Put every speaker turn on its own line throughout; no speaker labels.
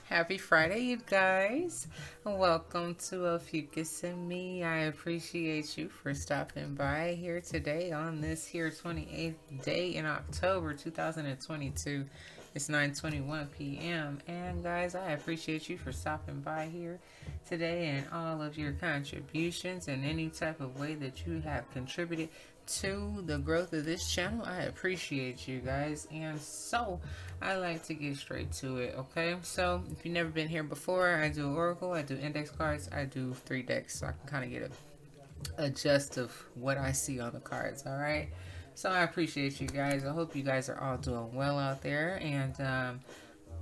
Happy Friday, you guys. Welcome to Ophiuchus and me. I appreciate you for stopping by here today on this here 28th day in October 2022. It's 9:21 p.m. And guys, I appreciate you for stopping by here today and all of your contributions and any type of way that you have contributed to the growth of this channel. I appreciate you guys. And so I like to get straight to it, okay? So if you've never been here before, I do Oracle, I do index cards, I do 3 decks, so I can kind of get a gist of what I see on the cards, all right? So I appreciate you guys. I hope you guys are all doing well out there. And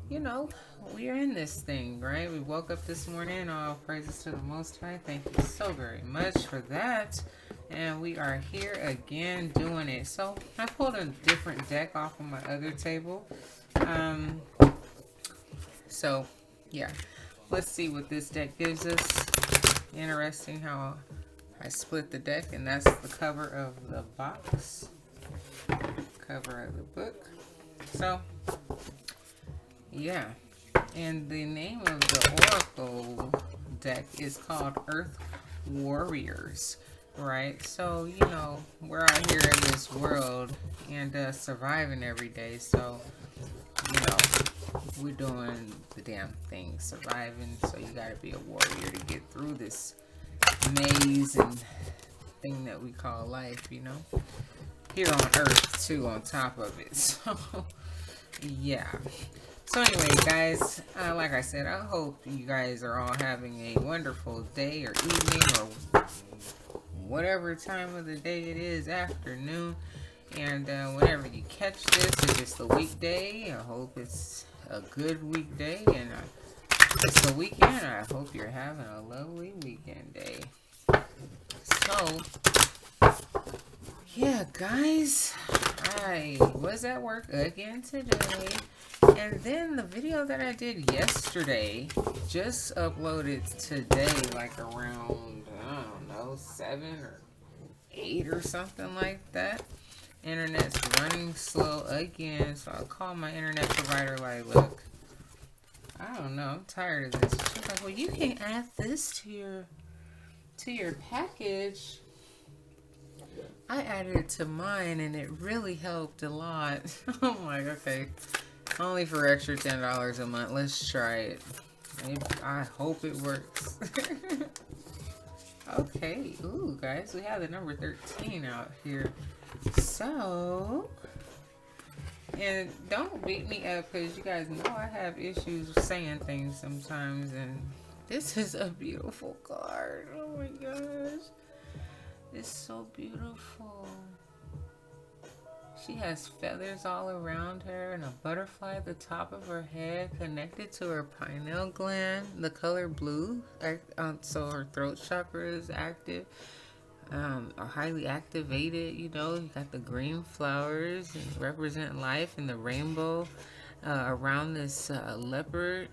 you know, we are in this thing, right? We woke up this morning. All praises to the Most High. Thank you so very much for that. And we are here again doing it. So I pulled a different deck off of my other table. Um, so yeah, let's see what this deck gives us. Interesting how I split the deck, and that's the cover of the box, cover of the book. So yeah, and the name of the Oracle deck is called Earth Warriors, right? So, you know, we're out here in this world and surviving every day. So, you know, we're doing the damn thing, surviving. So you gotta be a warrior to get through this maze and thing that we call life, you know? Here on Earth, too, on top of it. So, yeah. So anyway, guys, like I said, I hope you guys are all having a wonderful day or evening or whatever time of the day it is, afternoon. And whenever you catch this, if it's the weekday, I hope it's a good weekday. And it's the weekend, I hope you're having a lovely weekend day. So, yeah, guys, I was at work again today. And then the video that I did yesterday just uploaded today, like around, I don't know, 7 or 8 or something like that. Internet's running slow again, so I'll call my internet provider like, look, I don't know, I'm tired of this. She's like, well, you can add this to your package. I added it to mine and it really helped a lot. I'm like, okay. Only for extra $10 a month. Let's try it. Maybe, I hope it works. Okay. Ooh, guys, we have the number 13 out here. So, and don't beat me up because you guys know I have issues saying things sometimes. And this is a beautiful card. Oh my gosh. It's so beautiful. She has feathers all around her and a butterfly at the top of her head connected to her pineal gland, the color blue. So her throat chakra is active, or highly activated. You know, you got the green flowers and represent life, and the rainbow around this leopard.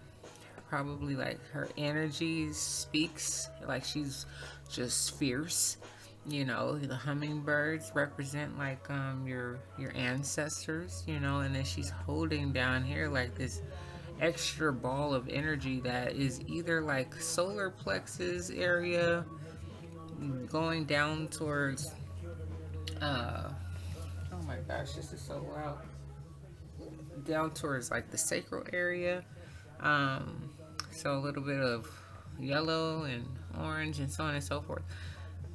Probably like her energy speaks like she's just fierce. You know, the hummingbirds represent like your ancestors, you know, and then she's holding down here like this extra ball of energy that is either like solar plexus area going down towards oh my gosh, this is so loud, down towards like the sacral area, so a little bit of yellow and orange and so on and so forth.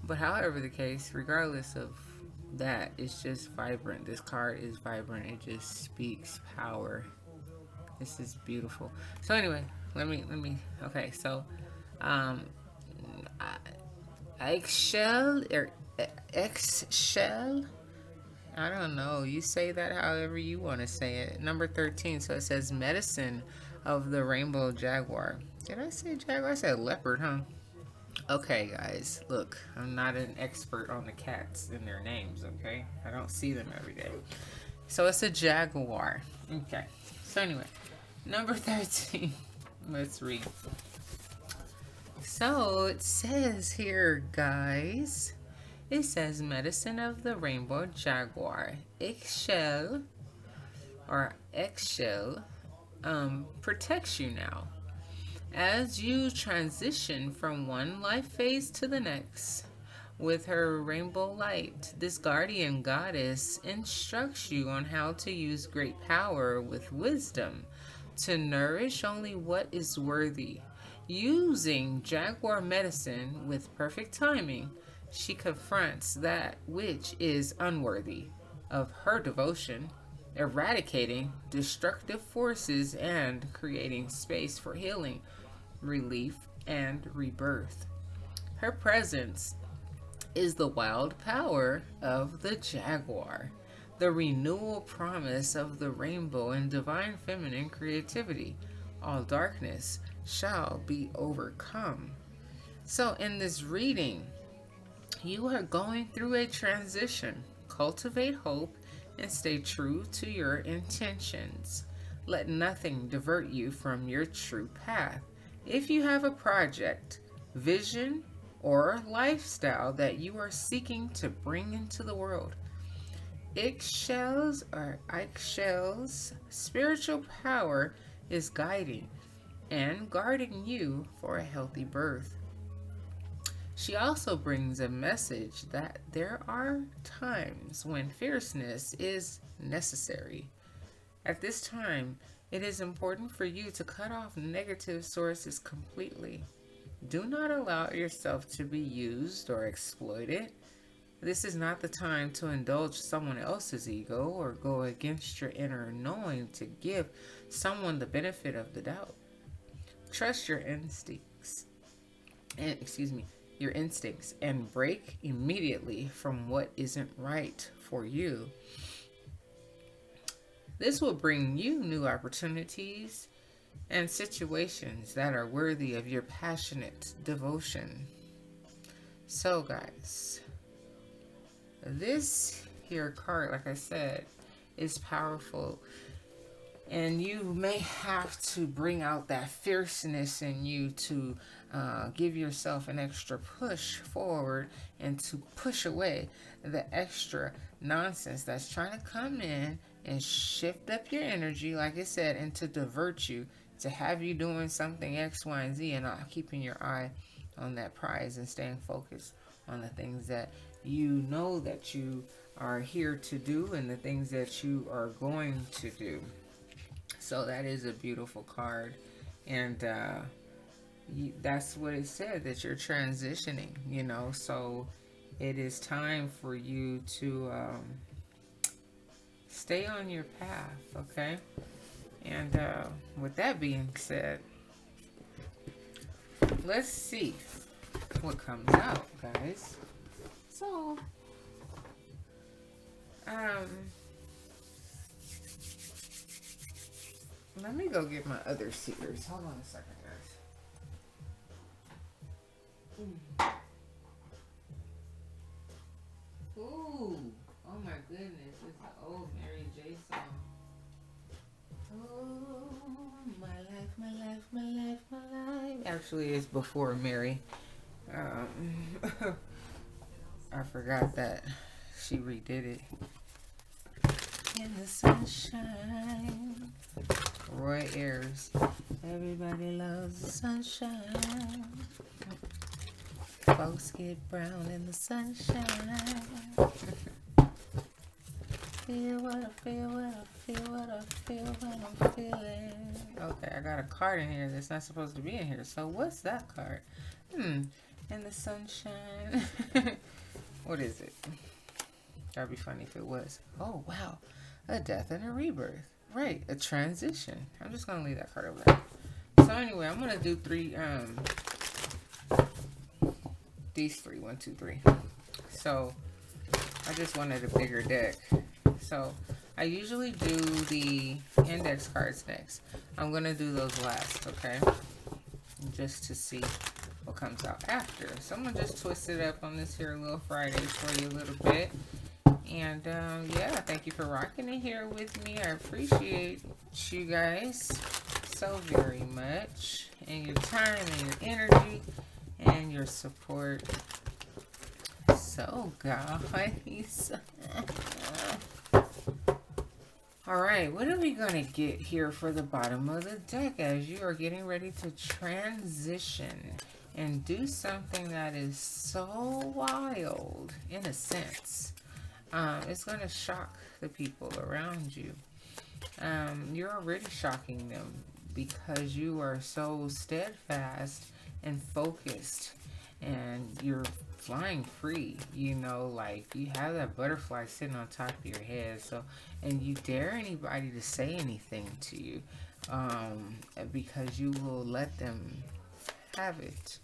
But however the case, regardless of that, it's just vibrant. This card is vibrant. It just speaks power. This is beautiful. So anyway, let me. Okay, so, eggshell or eggshell. I don't know. You say that however you want to say it. Number 13. So it says medicine of the rainbow jaguar. Did I say jaguar? I said leopard, huh? Okay, guys, look, I'm not an expert on the cats and their names, okay? I don't see them every day. So it's a jaguar. Okay, so anyway, number 13. Let's read. So it says here, guys, it says medicine of the rainbow jaguar. Eggshell, or eggshell, protects you now. As you transition from one life phase to the next, with her rainbow light, this guardian goddess instructs you on how to use great power with wisdom to nourish only what is worthy. Using jaguar medicine with perfect timing, she confronts that which is unworthy of her devotion, eradicating destructive forces and creating space for healing, relief, and rebirth. Her presence is the wild power of the jaguar, the renewal promise of the rainbow and divine feminine creativity. All darkness shall be overcome. So, in this reading, you are going through a transition. Cultivate hope and stay true to your intentions. Let nothing divert you from your true path. If you have a project, vision, or lifestyle that you are seeking to bring into the world, Ixchel's spiritual power is guiding and guarding you for a healthy birth. She also brings a message that there are times when fierceness is necessary. At this time, it is important for you to cut off negative sources completely. Do not allow yourself to be used or exploited. This is not the time to indulge someone else's ego or go against your inner knowing to give someone the benefit of the doubt. Trust your instincts and break immediately from what isn't right for you. This will bring you new opportunities and situations that are worthy of your passionate devotion. So guys, this here card, like I said, is powerful. And you may have to bring out that fierceness in you to give yourself an extra push forward and to push away the extra nonsense that's trying to come in and shift up your energy, like I said, and to divert you, to have you doing something X, Y, and Z and not keeping your eye on that prize and staying focused on the things that you know that you are here to do and the things that you are going to do. So that is a beautiful card, and that's what it said, that you're transitioning, you know, so it is time for you to stay on your path, okay? And with that being said, let's see what comes out, guys. So, let me go get my other seers. Hold on a second, guys. Ooh. Oh my goodness. It's an old Mary J song. Oh, my life, my life, my life, my life. Actually, it's before Mary. I forgot that she redid it. In the sunshine. Roy Ayers. Everybody loves the sunshine. Folks get brown in the sunshine. Feel what I feel, what I feel, what I feel, what I'm feeling. Okay, I got a card in here that's not supposed to be in here. So what's that card? In the sunshine. What is it? That'd be funny if it was. Oh, wow. A death and a rebirth. Right, a transition. I'm just going to leave that card over there. So anyway, I'm going to do these three. 1, 2, 3. So I just wanted a bigger deck. So I usually do the index cards next. I'm going to do those last, okay? Just to see what comes out after. So I'm going to just twist it up on this here little Friday for you a little bit. And yeah, thank you for rocking it here with me. I appreciate you guys so very much, and your time and your energy and your support. So guys, All right, what are we going to get here for the bottom of the deck as you are getting ready to transition and do something that is so wild in a sense. It's going to shock the people around you. You're already shocking them because you are so steadfast and focused and you're flying free, you know, like you have that butterfly sitting on top of your head. So, and you dare anybody to say anything to you, because you will let them have it,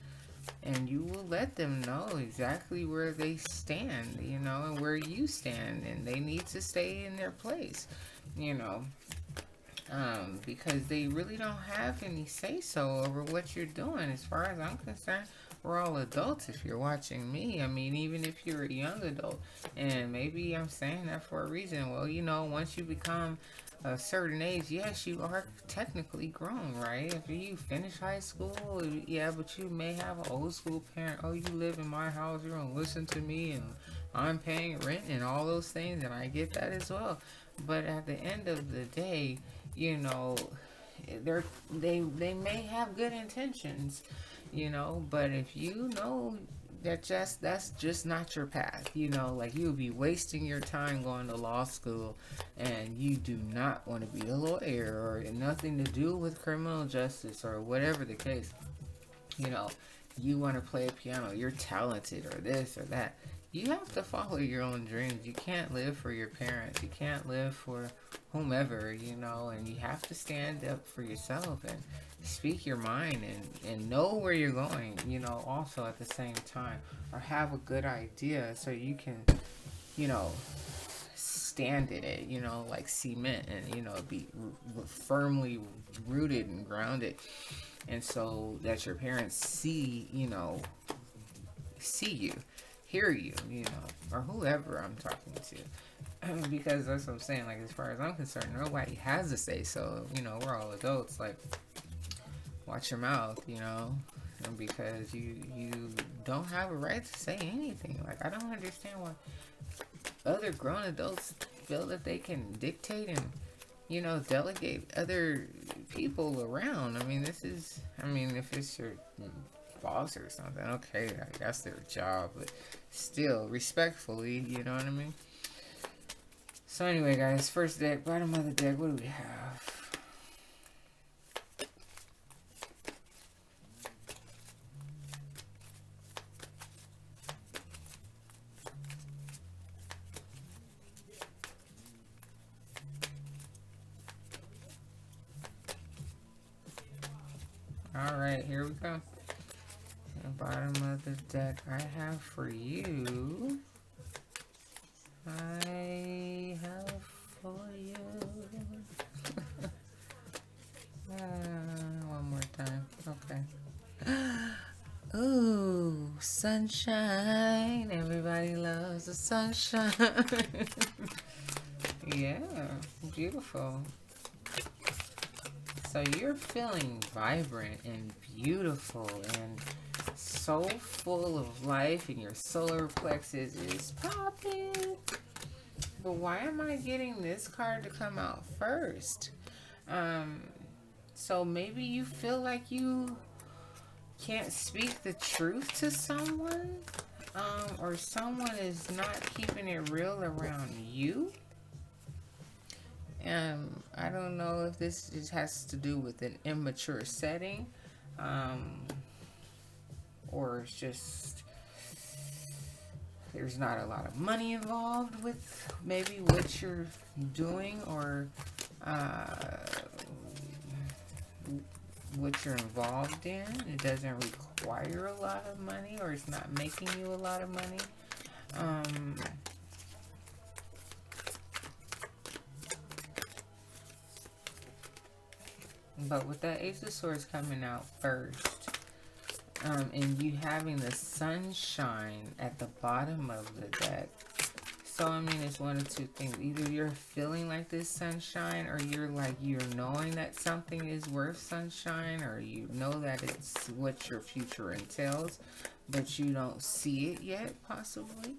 and you will let them know exactly where they stand, you know, and where you stand, and they need to stay in their place, you know, because they really don't have any say so over what you're doing. As far as I'm concerned, we're all adults if you're watching me. I mean, even if you're a young adult, and maybe I'm saying that for a reason. Well, you know, once you become a certain age, yes, you are technically grown, right? If you finish high school, yeah, but you may have an old school parent. Oh, you live in my house, you're gonna listen to me, and I'm paying rent and all those things, and I get that as well. But at the end of the day, you know, they may have good intentions, you know, but if you know that that's just not your path, you know, like you'll be wasting your time going to law school, and you do not want to be a lawyer or nothing to do with criminal justice or whatever the case, you know, you want to play a piano, you're talented or this or that. You have to follow your own dreams. You can't live for your parents. You can't live for whomever, you know, and you have to stand up for yourself and speak your mind, and know where you're going, you know, also at the same time, or have a good idea so you can, you know, stand in it, you know, like cement, and, you know, be firmly rooted and grounded. And so that your parents see, you know, see you, hear you, you know, or whoever I'm talking to. Because that's what I'm saying, like, as far as I'm concerned, nobody has to say so, you know, we're all adults, like, watch your mouth, you know, because you don't have a right to say anything. Like, I don't understand why other grown adults feel that they can dictate and, you know, delegate other people around. I mean, if it's your boss or something, okay, that's their job, but still, respectfully, you know what I mean? So anyway, guys, first deck, bottom of the deck, what do we have? Alright, here we go. The bottom of the deck I have for you. I have for you. One more time. Okay. Ooh, sunshine. Everybody loves the sunshine. Yeah, beautiful. So you're feeling vibrant and beautiful and so full of life, and your solar plexus is popping. But why am I getting this card to come out first? So maybe you feel like you can't speak the truth to someone, or someone is not keeping it real around you. I don't know if this just has to do with an immature setting, or it's just there's not a lot of money involved with maybe what you're doing, or what you're involved in. It doesn't require a lot of money, or it's not making you a lot of money. But with that Ace of Swords coming out first, and you having the sunshine at the bottom of the deck, so I mean, it's one of two things. Either you're feeling like this sunshine, or you're knowing that something is worth sunshine, or you know that it's what your future entails, but you don't see it yet, possibly.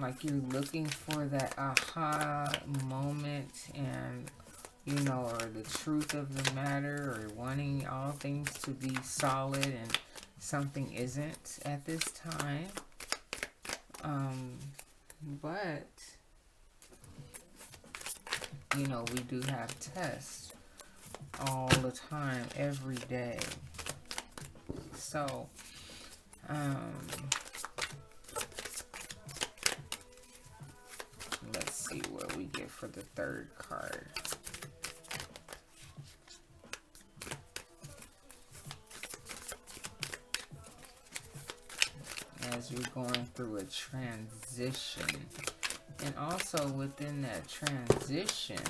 like you're looking for that aha moment, and or the truth of the matter, or wanting all things to be solid, and something isn't at this time. But we do have tests all the time, every day. So let's see what we get for the third card. As you're going through a transition, and also within that transition,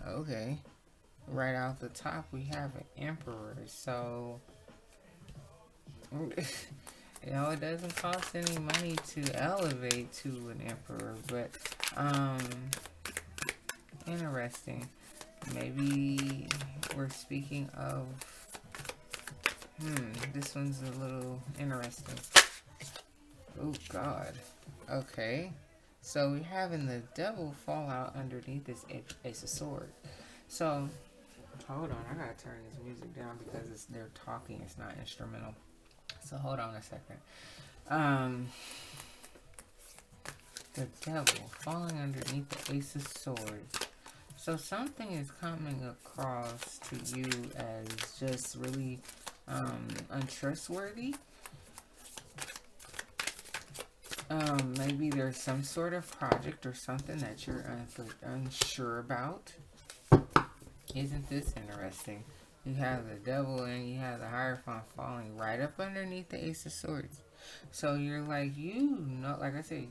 okay, right off the top we have an emperor. So it doesn't cost any money to elevate to an emperor, but interesting. Maybe we're speaking of this one's a little interesting. Oh God. Okay. So we're having the devil fall out underneath this Ace of Swords. So hold on, I gotta turn this music down because they're talking, it's not instrumental. So hold on a second. The devil falling underneath the Ace of Swords. So something is coming across to you as just really untrustworthy. Maybe there's some sort of project or something that you're unsure about. Isn't this interesting? You have the devil and you have the Hierophant falling right up underneath the Ace of Swords. So you're like, like I said,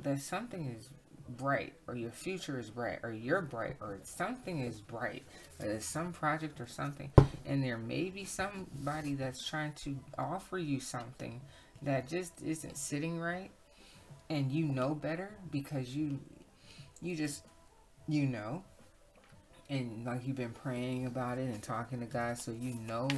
that something is bright, or your future is bright, or you're bright, or something is bright. There's some project or something, and there may be somebody that's trying to offer you something that just isn't sitting right, and you know better because you just and like you've been praying about it and talking to God, so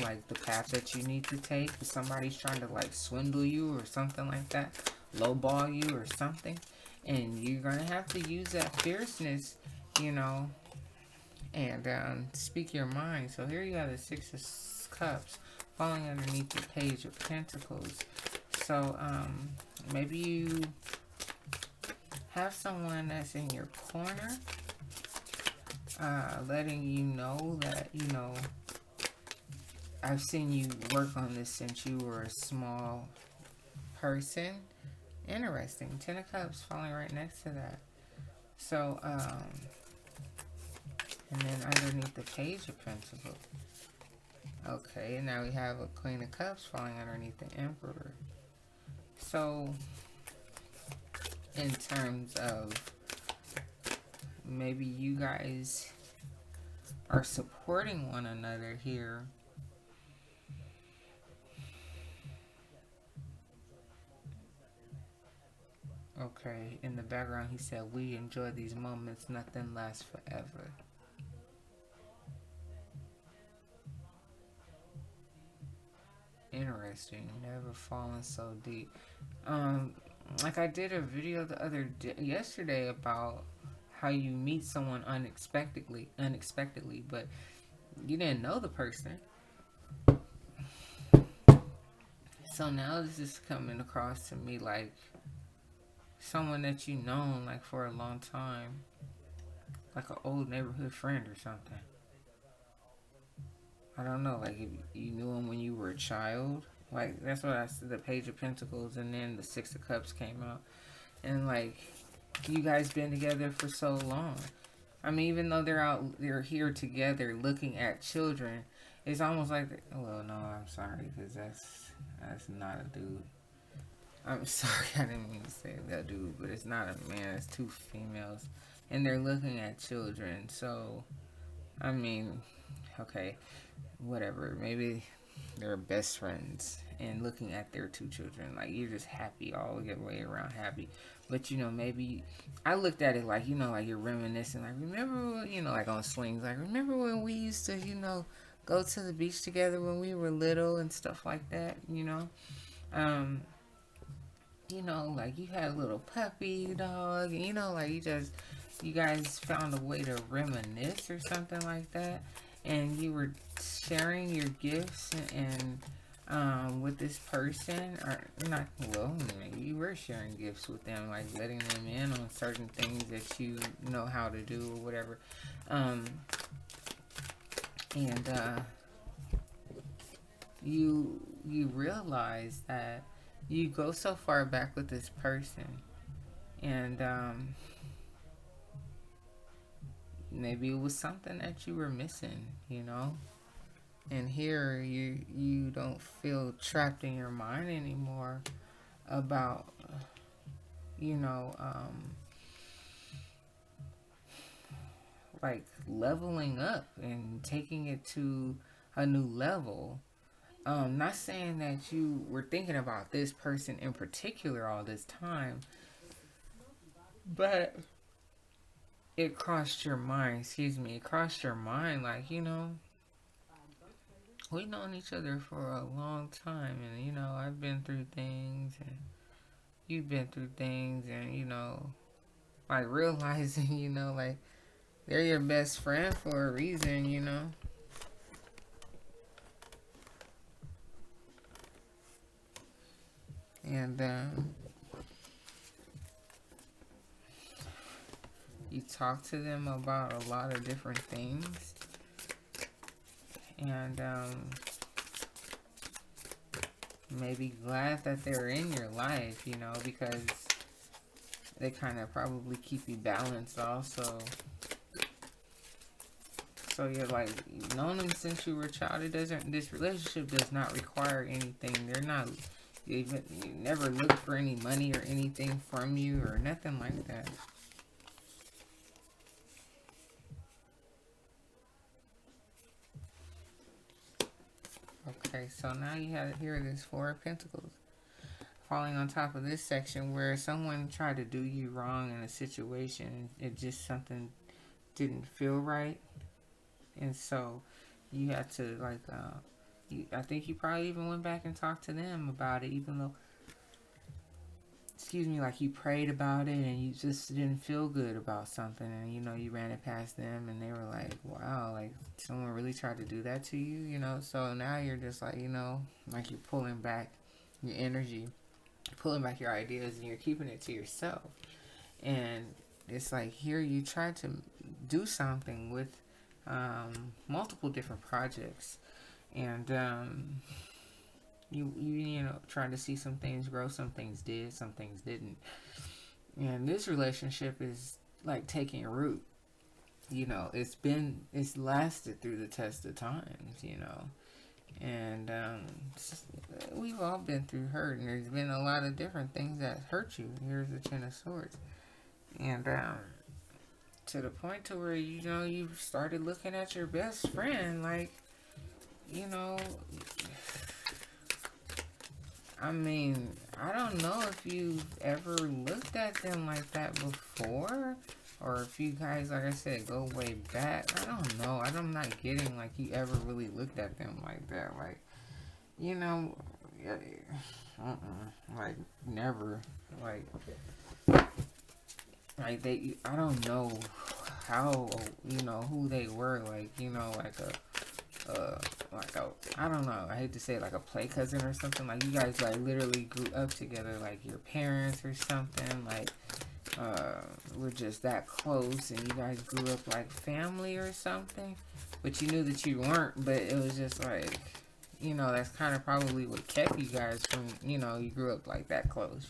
like the path that you need to take. If somebody's trying to like swindle you or something like that, lowball you or something, and you're gonna have to use that fierceness, and speak your mind. So here you have the Six of Cups falling underneath the Page of Pentacles. So maybe you have someone that's in your corner, letting you know that I've seen you work on this since you were a small person. Interesting. 10 of Cups falling right next to that. So and then underneath the Page of Pentacles. Okay, and now we have a Queen of Cups falling underneath the Emperor. So in terms of maybe you guys are supporting one another here. Okay, in the background he said, we enjoy these moments, nothing lasts forever. Interesting. Never fallen so deep. Like I did a video yesterday about how you meet someone unexpectedly, but you didn't know the person. So now this is coming across to me like someone that you known like for a long time, like an old neighborhood friend or something. I don't know, like if you knew him when you were a child. Like that's what I said, the Page of Pentacles, and then the Six of Cups came out, and like you guys been together for so long. I mean, even though they're here together looking at children, it's almost like, well, no, I'm sorry, because that's not a dude. I'm sorry, I didn't mean to say that dude, but it's not a man, it's two females, and they're looking at children. So I mean, okay, whatever, maybe they're best friends and looking at their two children, like you're just happy all the way around happy. But maybe I looked at it like like you're reminiscing, like remember like on swings, like remember when we used to go to the beach together when we were little and stuff like that, you know. Um, like you had a little puppy dog, and like you guys found a way to reminisce or something like that, and you were sharing your gifts with this person, or not, well, you were sharing gifts with them, like letting them in on certain things that you know how to do or whatever. Um, and you realize that you go so far back with this person, and maybe it was something that you were missing, and here you don't feel trapped in your mind anymore about you know like leveling up and taking it to a new level. Not saying that you were thinking about this person in particular all this time, but it crossed your mind, it crossed your mind, like, we've known each other for a long time, and, I've been through things, and you've been through things, and, like, realizing, like, they're your best friend for a reason. And, you talk to them about a lot of different things, and maybe glad that they're in your life, because they kind of probably keep you balanced also. So you're like, you've known them since you were a child. This relationship does not require anything. You never look for any money or anything from you or nothing like that. Okay, so now you have here this Four of Pentacles falling on top of this section where someone tried to do you wrong in a situation. It just something didn't feel right, and so you had to I think you probably even went back and talked to them about it, even though, like you prayed about it and you just didn't feel good about something, and you ran it past them and they were like, wow, like someone really tried to do that to you, so now you're just like, like you're pulling back your energy, pulling back your ideas, and you're keeping it to yourself. And it's like here you try to do something with multiple different projects, and you trying to see some things grow, some things did, some things didn't. And this relationship is like taking root. It's lasted through the test of times, and we've all been through hurt, and there's been a lot of different things that hurt you. Here's the Ten of Swords, and to the point to where you started looking at your best friend like, I mean, I don't know if you've ever looked at them like that before, or if you guys, like I said, go way back. I don't know. I'm not getting like you ever really looked at them like that. Like, like never. Like they, I don't know how, who they were. Like, I don't know, I hate to say it, like a play cousin or something. Like you guys like literally grew up together, like your parents or something. Like we're just that close, and you guys grew up like family or something, but you knew that you weren't. But it was just like, that's kind of probably what kept you guys from, you grew up like that close.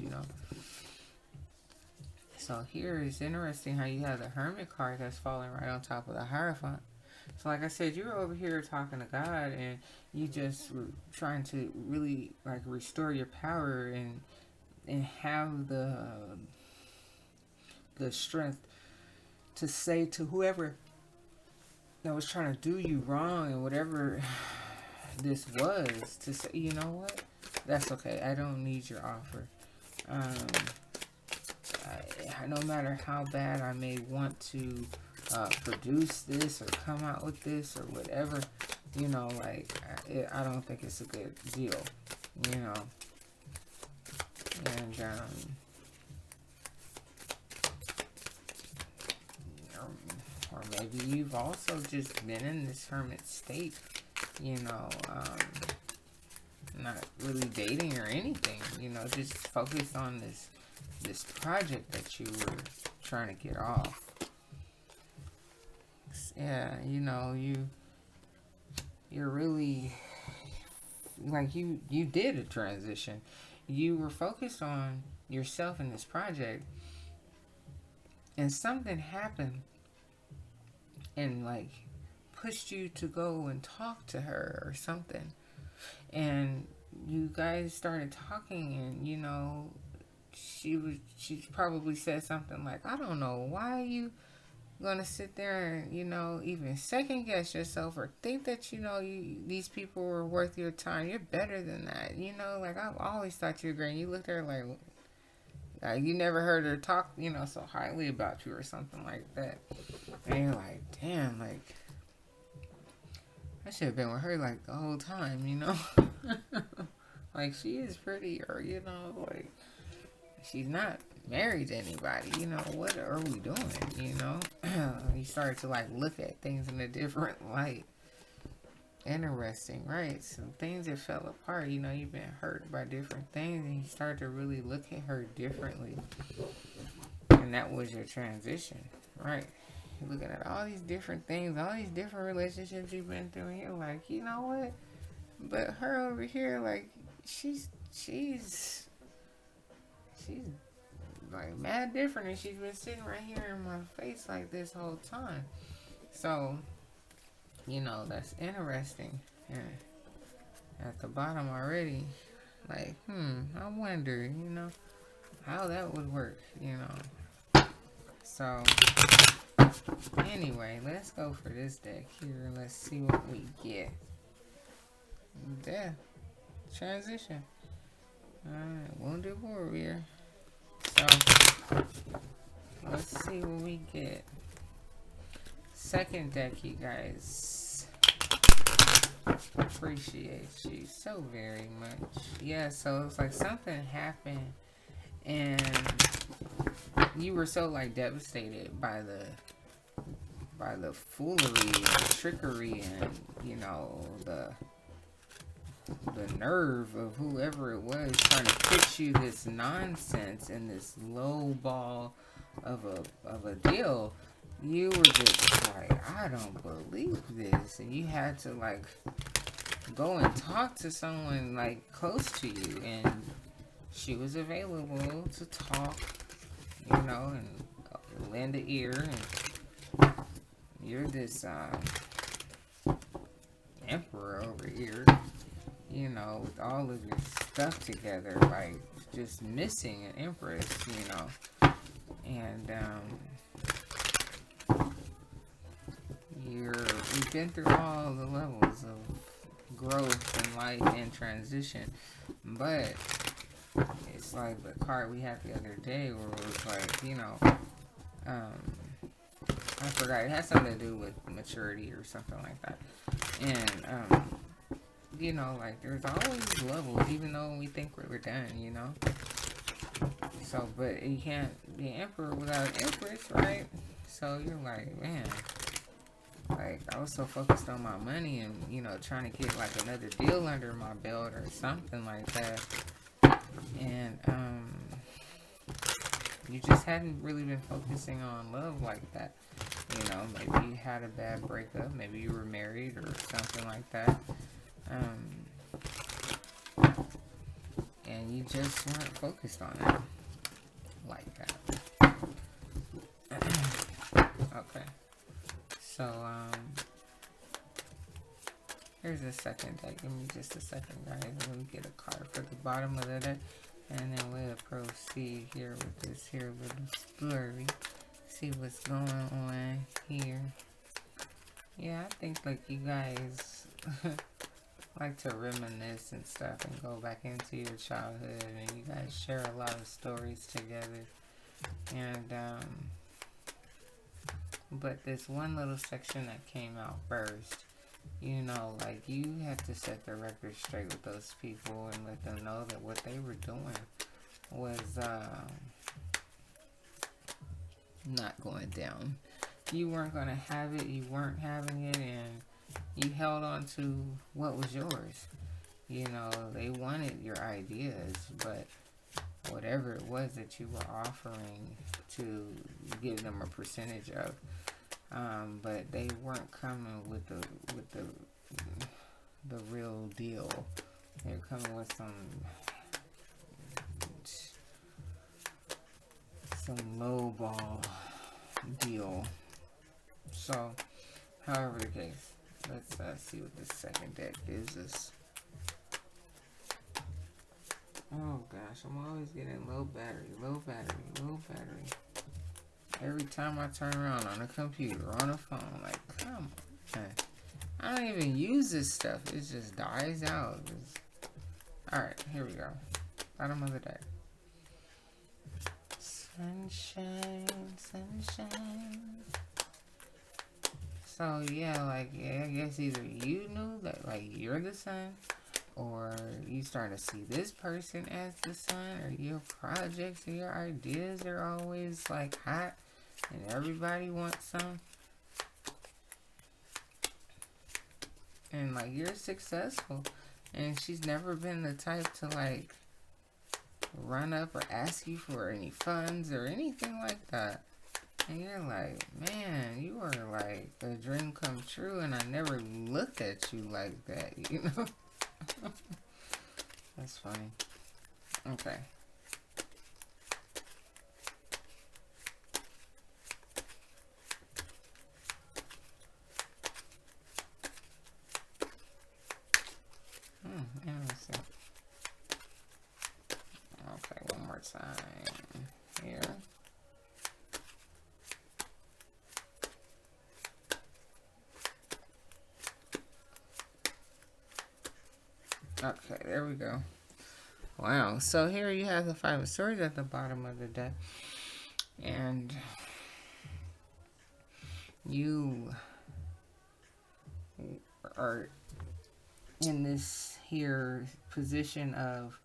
So here it's interesting how you have the Hermit card that's falling right on top of the Hierophant. So like I said, you were over here talking to God, and you just were trying to really like restore your power and have the strength to say to whoever that was trying to do you wrong, and whatever this was, to say, you know what, that's okay. I don't need your offer. No matter how bad I may want to produce this or come out with this or whatever, you know, like, I don't think it's a good deal, you know. And, or maybe you've also just been in this hermit state, you know, not really dating or anything, you know, just focused on this project that you were trying to get off. Yeah, you know, you're really, like, you did a transition. You were focused on yourself in this project, and something happened and, like, pushed you to go and talk to her or something. And you guys started talking, and, you know, she probably said something like, I don't know why you gonna sit there and, you know, even second guess yourself or think that, you know, these people were worth your time. You're better than that, you know. Like, I've always thought you were great. And you looked at her like you never heard her talk, you know, so highly about you or something like that. And you're like, damn, like, I should have been with her like the whole time, you know. Like, she is pretty, or, you know, like, she's not married to anybody, you know. What are we doing, you know? You start to, like, look at things in a different light. Interesting, right? Some things that fell apart, you know. You've been hurt by different things, and you start to really look at her differently. And that was your transition, right? You're looking at all these different things, all these different relationships you've been through, and you're like, you know what? But her over here, like, she's like mad different, and she's been sitting right here in my face like this whole time. So, you know, that's interesting. And at the bottom already, like, I wonder, you know, how that would work, you know. So, anyway, let's go for this deck here. Let's see what we get. Death. Transition. Alright, Wounded Warrior. So, let's see what we get. Second deck, you guys. Appreciate you so very much. Yeah, so it's like something happened, and you were so, like, devastated by the foolery and trickery and, you know, the nerve of whoever it was trying to pitch you this nonsense and this low ball of a deal. You were just like, I don't believe this. And you had to, like, go and talk to someone, like, close to you, and she was available to talk, you know, and lend an ear. And you're this emperor over here, you know, with all of your stuff together, like, just missing an empress, you know. And you've been through all the levels of growth and life and transition, but it's like the card we had the other day where it was like, you know, I forgot, it had something to do with maturity or something like that. And you know, like, there's always levels, even though we think we're done, you know. So, but you can't be an emperor without an empress, right? So you're like, man, like, I was so focused on my money and, you know, trying to get, like, another deal under my belt or something like that. And you just hadn't really been focusing on love like that. You know, maybe you had a bad breakup, maybe you were married or something like that. And you just weren't focused on it like that. Okay. So, here's the second deck. Give me just a second, guys. Let me get a card for the bottom of the deck, and then we'll proceed here with this here little story. See what's going on here. Yeah, I think, like, you guys like to reminisce and stuff and go back into your childhood, and you guys share a lot of stories together. And but this one little section that came out first You know, like, you had to set the record straight with those people and let them know that what they were doing was not going down. You weren't going to have it, you weren't having it, and you held on to what was yours. You know, they wanted your ideas, but whatever it was that you were offering to give them a percentage of, but they weren't coming with the real deal. They're coming with some lowball deal. So, however the case, let's see what the second deck gives us. Oh gosh, I'm always getting low battery, low battery, low battery. Every time I turn around on a computer, on a phone, like, come on. I don't even use this stuff. It just dies out. Alright, here we go. Bottom of the deck. Sunshine, sunshine. So, yeah, like, yeah, I guess either you knew that, like, you're the sun, or you starting to see this person as the sun, or your projects or your ideas are always, like, hot, and everybody wants some. And, like, you're successful, and she's never been the type to, like, run up or ask you for any funds or anything like that. And you're like, man, you are like a dream come true, and I never looked at you like that, you know? That's funny. Okay. Interesting. Okay, one more time here. Okay, there we go. Wow. So here you have the Five of Swords at the bottom of the deck. And you are in this here position of,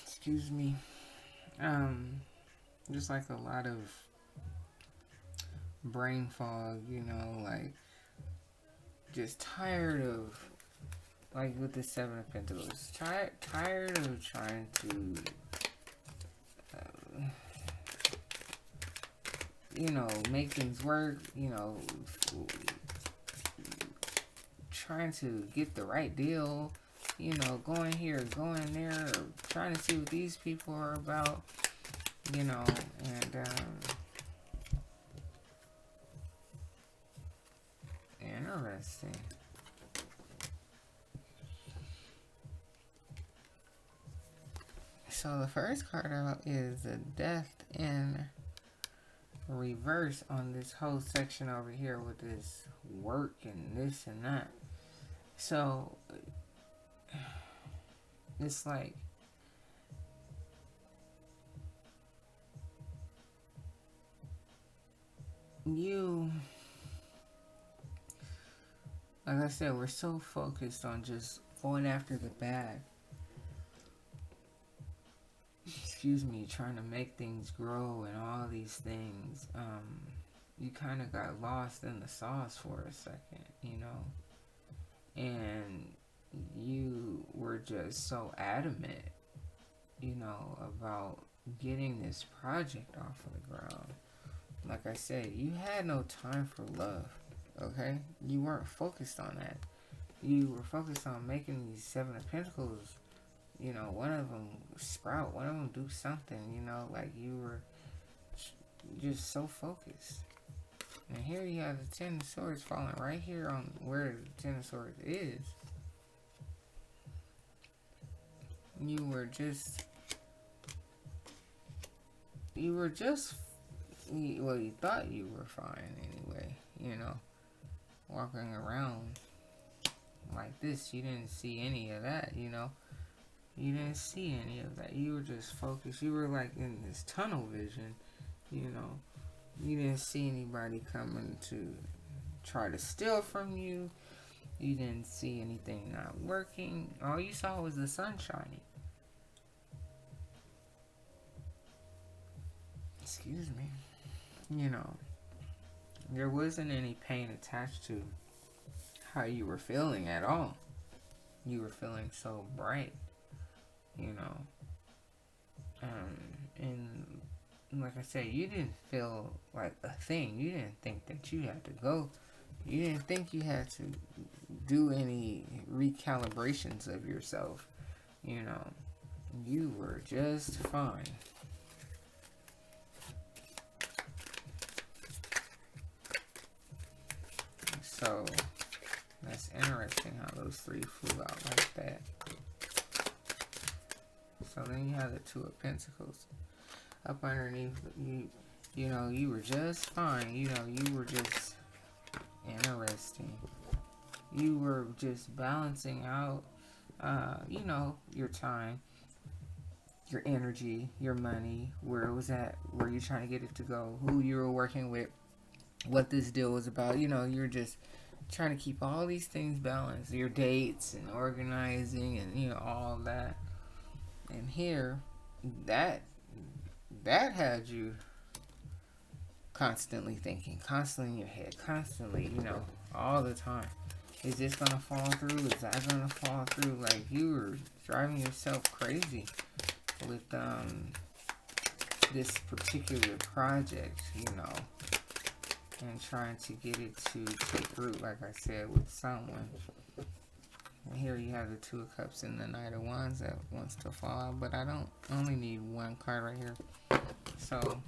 excuse me, just like a lot of brain fog, you know, like just tired of, like with the Seven of Pentacles, tired of trying to, you know, make things work, you know, trying to get the right deal, you know, going here, going there, trying to see what these people are about, you know, and, interesting. So the first card out is the Death in reverse on this whole section over here with this work and this and that. So it's like you, like I said, we're so focused on just going after the bag. Excuse me, trying to make things grow and all these things. You kind of got lost in the sauce for a second, you know, and you were just so adamant, you know, about getting this project off of the ground. Like I said, you had no time for love, okay? You weren't focused on that. You were focused on making these Seven of Pentacles, you know, one of them sprout, one of them do something, you know, like you were just so focused. And here you have the Ten of Swords falling right here on where the Ten of Swords is. You were just, well, you thought you were fine anyway, you know, walking around like this. You didn't see any of that, you know. You didn't see any of that. You were just focused. You were like in this tunnel vision, you know. You didn't see anybody coming to try to steal from you. You didn't see anything not working. All you saw was the sun shining. Excuse me. You know, there wasn't any pain attached to how you were feeling at all. You were feeling so bright, you know. And like I said, you didn't feel like a thing. You didn't think that you had to go. You didn't think you had to do any recalibrations of yourself. You know, you were just fine. So that's interesting how those three flew out like that. So then you have the Two of Pentacles up underneath you. You know, you were just fine. You know, you were just interesting. You were just balancing out, you know, your time, your energy, your money, where it was at, where you're trying to get it to go, who you were working with, what this deal was about. You know, you're just trying to keep all these things balanced, your dates and organizing and, you know, all that. And here, that had you constantly thinking, constantly in your head, constantly, you know, all the time. Is this going to fall through? Is that going to fall through? Like, you were driving yourself crazy with this particular project, you know, and trying to get it to take root, like I said, with someone. And here you have the Two of Cups and the Knight of Wands that wants to fall out, but I only need one card right here. So,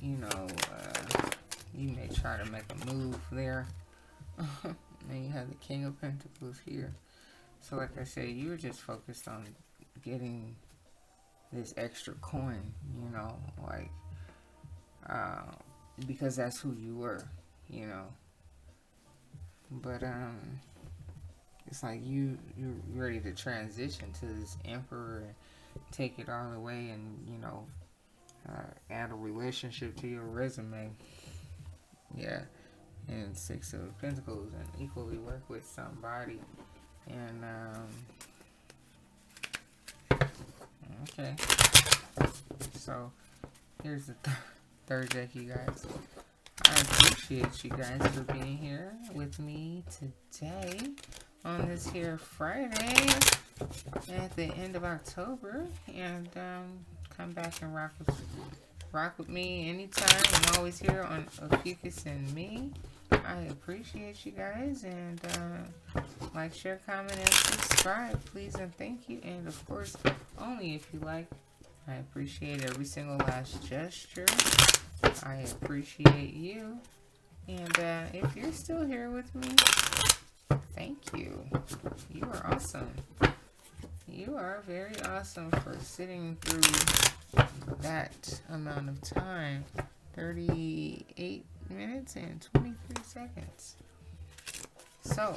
you know, you may try to make a move there. And you have the King of Pentacles here. So like I said, you were just focused on getting this extra coin, you know, like, because that's who you were, you know. But it's like you're ready to transition to this Emperor and take it all the way, and, you know, add a relationship to your resume. Yeah. And Six of Pentacles, and equally work with somebody. And okay, so here's the third deck, you guys. I appreciate you guys for being here with me today on this here Friday at the end of October, and come back and rock with me anytime. I'm always here on Ophiuchus and Me. I appreciate you guys, and like, share, comment, and subscribe, please and thank you. And of course, only if you like. I appreciate every single last gesture. I appreciate you. And if you're still here with me, thank you. You are awesome. You are very awesome for sitting through that amount of time. 38 minutes and 23 seconds. So,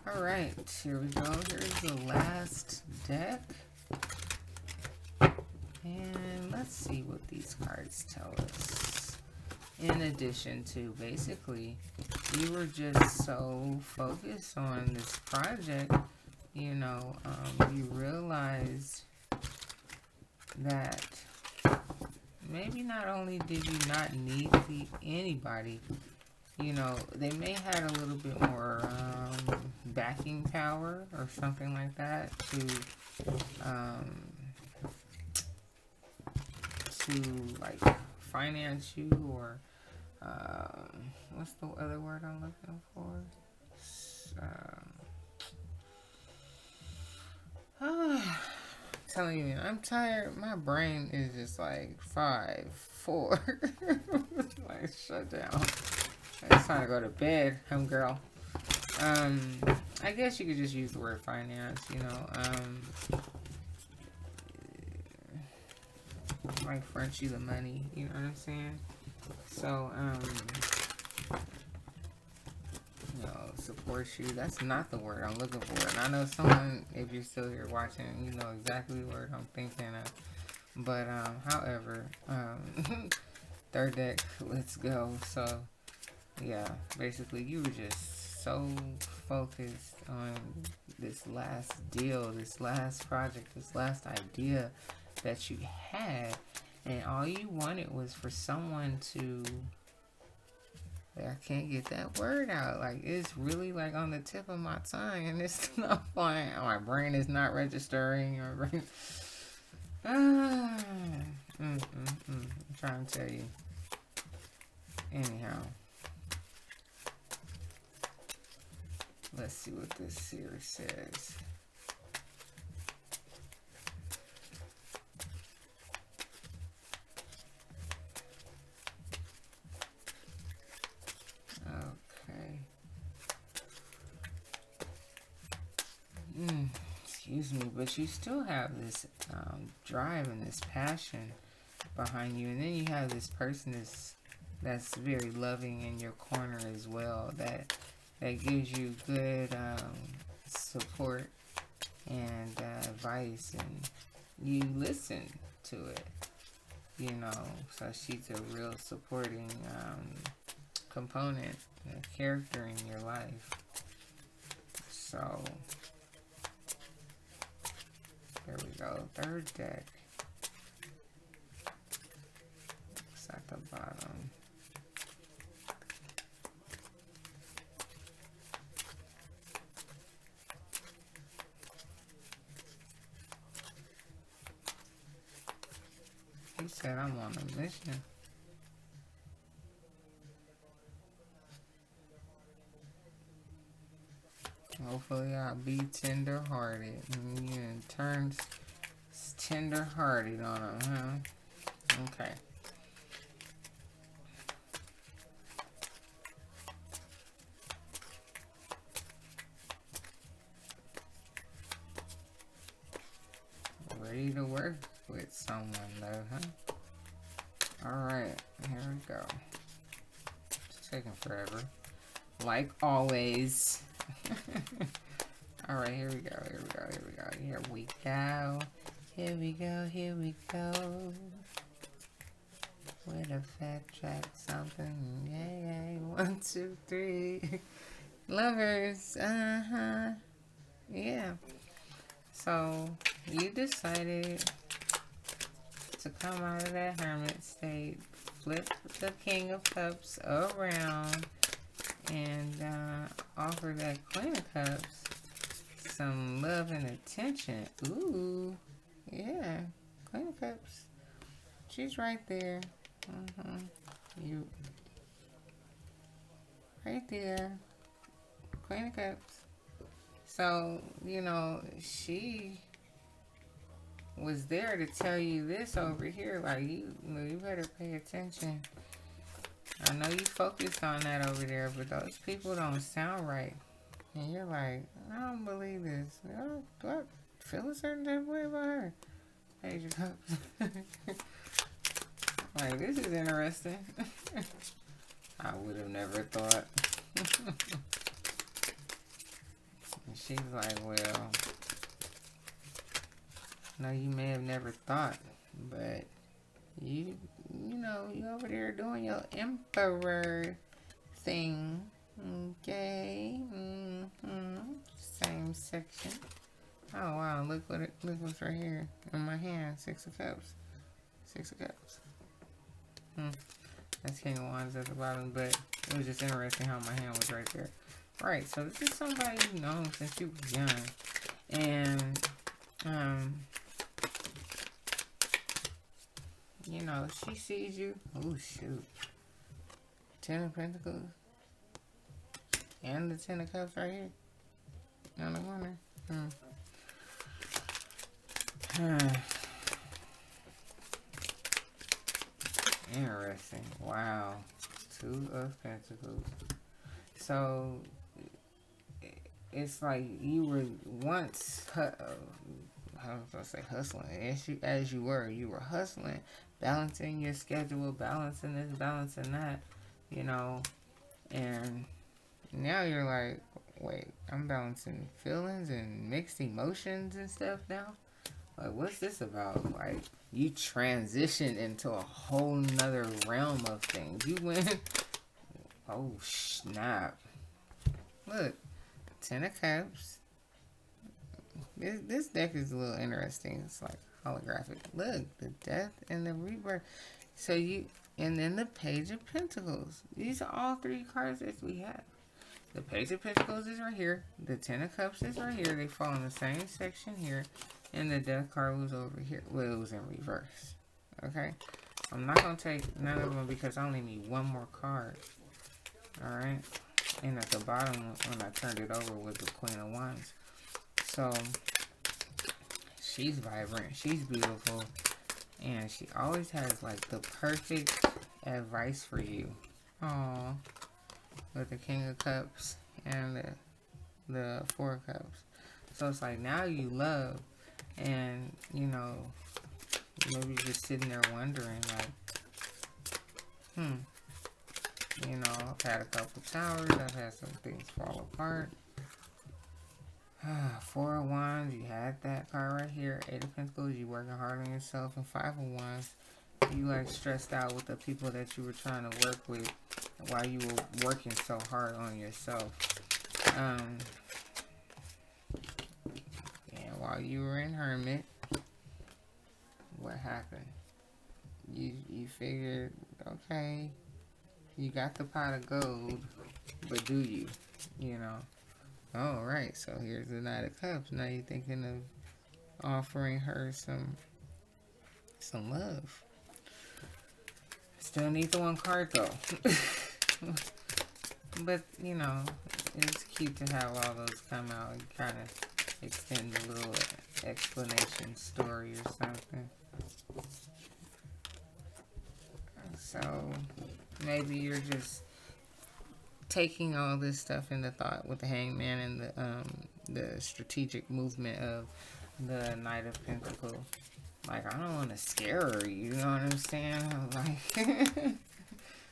alright, here we go. Here's the last deck. And let's see what these cards tell us. In addition to, basically, you were just so focused on this project, you know, you realized that maybe not only did you not need anybody, you know, they may had a little bit more backing power or something like that to like finance you, or what's the other word I'm looking for? Telling you, I'm tired. My brain is just like 5, 4. Like, shut down. It's time to go to bed, girl. I guess you could just use the word finance, you know. Like, front you the money, you know what I'm saying? So, you know, support you. That's not the word I'm looking for. And I know someone, if you're still here watching, you know exactly the word I'm thinking of. But however, third deck, let's go. So yeah, basically you were just so focused on this last deal, this last project, this last idea that you had, and all you wanted was for someone to, I can't get that word out. Like, it's really like on the tip of my tongue, and it's not flying. My brain is not registering. I'm trying to tell you. Anyhow, let's see what this series says. Okay. Excuse me, but you still have this drive and this passion behind you, and then you have this person that's very loving in your corner as well, that gives you good support and advice, and you listen to it, you know. So she's a real supporting component, a character in your life. So there we go. Third deck. It's at the bottom. He said I'm on a mission. Hopefully I'll be tender-hearted. And you turns tender-hearted on him, huh? Okay. Ready to work with someone though, huh? Alright, here we go. It's taking forever. Like always. Alright, here we go, here we go, here we go, here we go. Here we go, here we go. With a fat track, something, yay, 1, 2, 3. Lovers, yeah. So, you decided to come out of that hermit state, flip the King of Cups around, and offer that Queen of Cups some love and attention. Ooh, yeah, Queen of Cups. She's right there. You right there, Queen of Cups. So, you know, she was there to tell you this over here. Like, you better pay attention. I know you focused on that over there, but those people don't sound right. And you're like, I don't believe this. Do I feel a certain type of way about her? Page of Cups. Like, this is interesting. I would have never thought. And she's like, well, no, you may have never thought, but you know, you over there doing your emperor thing. Okay. Same section. Oh wow, look what's right here in my hand. 6 of Cups. 6 of Cups. That's King of Wands at the bottom, but it was just interesting how my hand was right there. Right, so this is somebody you know since you were young. And you know, she sees you. Oh shoot. 10 of Pentacles. And the 10 of Cups right here. On the corner. Interesting. Wow. 2 of Pentacles. So it's like you were once, how was I say hustling? As you were hustling, balancing your schedule, balancing this, balancing that, you know, and now you're like, wait, I'm balancing feelings and mixed emotions and stuff now. Like, what's this about? Like, you transitioned into a whole nother realm of things. You went, oh snap. Look, Ten of Cups. This deck is a little interesting. It's like holographic. Look, the Death and the Rebirth. So and then the Page of Pentacles. These are all three cards that we have. The Page of Pentacles is right here. The Ten of Cups is right here. They fall in the same section here. And the Death card was over here. Well, it was in reverse. Okay? I'm not going to take none of them because I only need one more card. Alright? And at the bottom, when I turned it over, was the Queen of Wands. So, she's vibrant. She's beautiful. And she always has, like, the perfect advice for you. Aww. With the King of Cups and the Four of Cups. So, it's like, now you love. And, you know, maybe you're just sitting there wondering, like, you know, I've had a couple towers. I've had some things fall apart. Four of Wands, you had that card right here. Eight of Pentacles, you working hard on yourself. And Five of Wands, you like stressed out with the people that you were trying to work with while you were working so hard on yourself. And while you were in Hermit, what happened? You figured, okay, you got the pot of gold, but do you? You know? Oh, right. So here's the Knight of Cups. Now you're thinking of offering her some love. Still need the one card though. But you know, it's cute to have all those come out and kind of extend a little explanation story or something. So maybe you're just taking all this stuff into thought with the Hangman and the strategic movement of the Knight of Pentacles. Like, I don't want to scare her, you know what I'm saying? I'm like,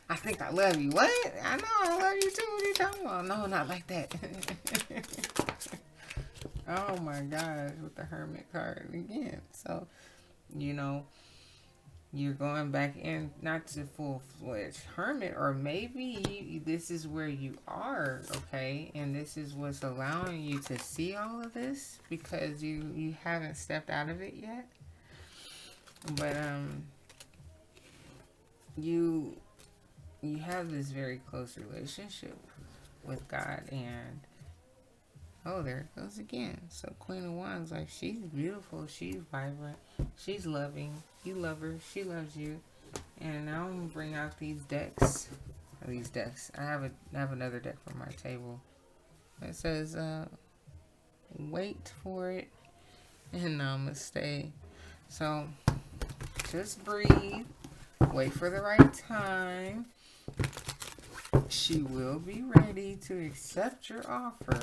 I think I love you. What? I know I love you too. What are you talking about? No, not like that. Oh my gosh, with the Hermit card again. So, you know, you're going back in, not to full-fledged Hermit, or maybe this is where you are, okay? And this is what's allowing you to see all of this because you haven't stepped out of it yet. But you have this very close relationship with God, and oh, there it goes again. So Queen of Wands, like, she's beautiful, she's vibrant, she's loving, you love her, she loves you. And now I'm gonna bring out these decks. I have another deck for my table. It says wait for it and namaste. So just breathe, wait for the right time. She will be ready to accept your offer.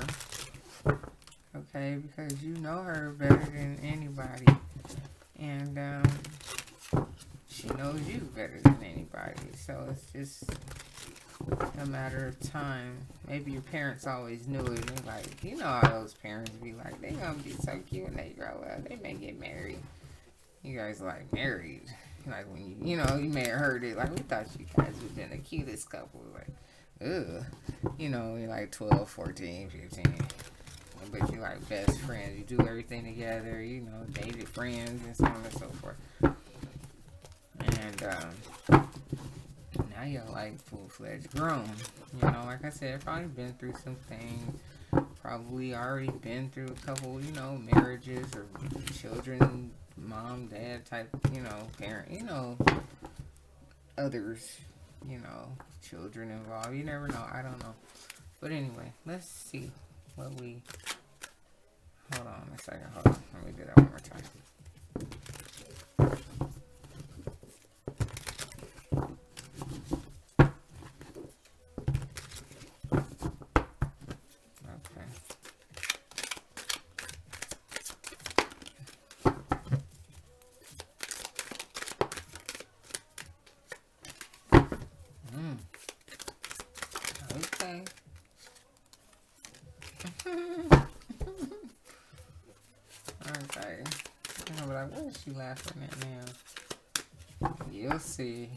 Okay, because you know her better than anybody. And she knows you better than anybody. So it's just a matter of time. Maybe your parents always knew it. And they're like, you know how those parents be like, they gonna be so cute when they grow up. They may get married. You guys like married. Like when you know, you may have heard it. Like, we thought you guys would have been the cutest couple. Like, ugh. You know, you're like 12, 14, 15. But you're like best friends. You do everything together, you know, dated friends and so on and so forth. And now you're like full-fledged grown. You know, like I said, probably been through some things. Probably already been through a couple, you know, marriages or children, mom, dad type, you know, parent, you know, others, you know, children involved. You never know. I don't know. But anyway, let's see what we... Hold on a second. Hold on. Let me do that one more time. Okay. Okay. be like, what is she laughing at now? You'll see.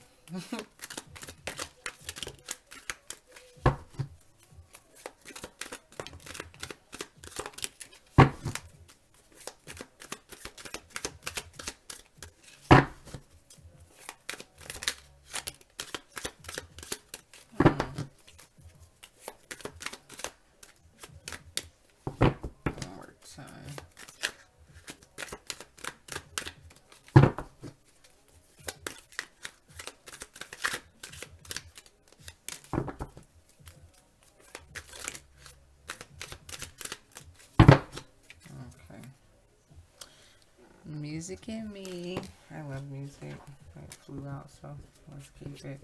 Music and me. I love music. It flew out, so let's keep it.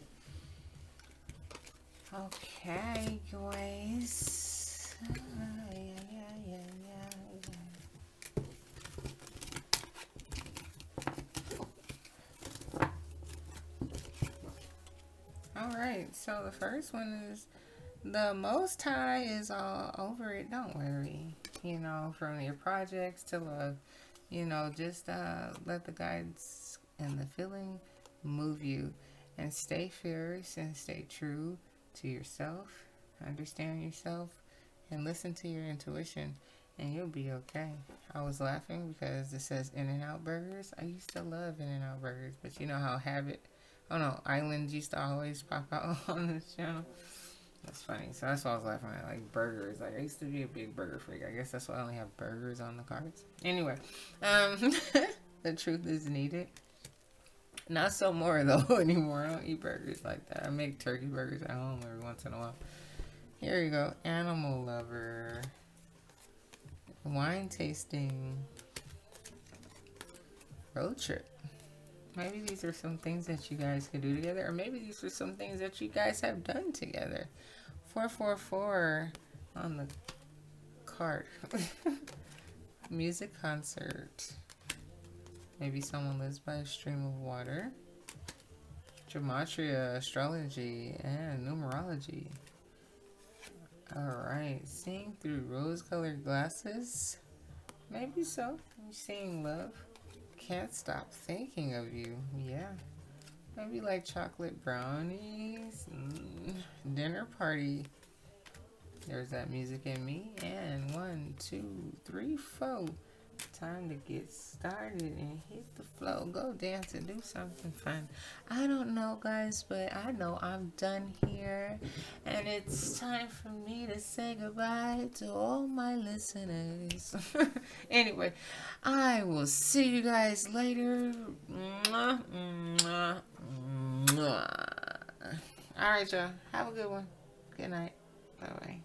Okay, guys. Alright, so the first one is the Most High is all over it. Don't worry. You know, from your projects to love. You know, just let the guides and the feeling move you. And stay fierce and stay true to yourself. Understand yourself. And listen to your intuition. And you'll be okay. I was laughing because it says In-N-Out Burgers. I used to love In-N-Out Burgers. But you know how Islands used to always pop out on this channel. That's funny. So that's why I was laughing at, like, burgers. Like, I used to be a big burger freak. I guess that's why I only have burgers on the cards. Anyway, the truth is needed. Not so more, though, anymore. I don't eat burgers like that. I make turkey burgers at home every once in a while. Here you go. Animal lover. Wine tasting. Road trip. Maybe these are some things that you guys could do together. Or maybe these are some things that you guys have done together. 444 on the card. Music concert. Maybe someone lives by a stream of water. Gematria, astrology, and numerology. Alright. Seeing through rose-colored glasses. Maybe so. You're seeing love. Can't stop thinking of you. Yeah. Maybe like chocolate brownies. Dinner party. There's that music in me. And 1, 2, 3, 4. Time to get started and hit the flow. Go dance and do something fun. I don't know, guys, but I know I'm done here. And it's time for me to say goodbye to all my listeners. Anyway, I will see you guys later. Mwah, mwah, mwah. All right, y'all. Have a good one. Good night. Bye-bye.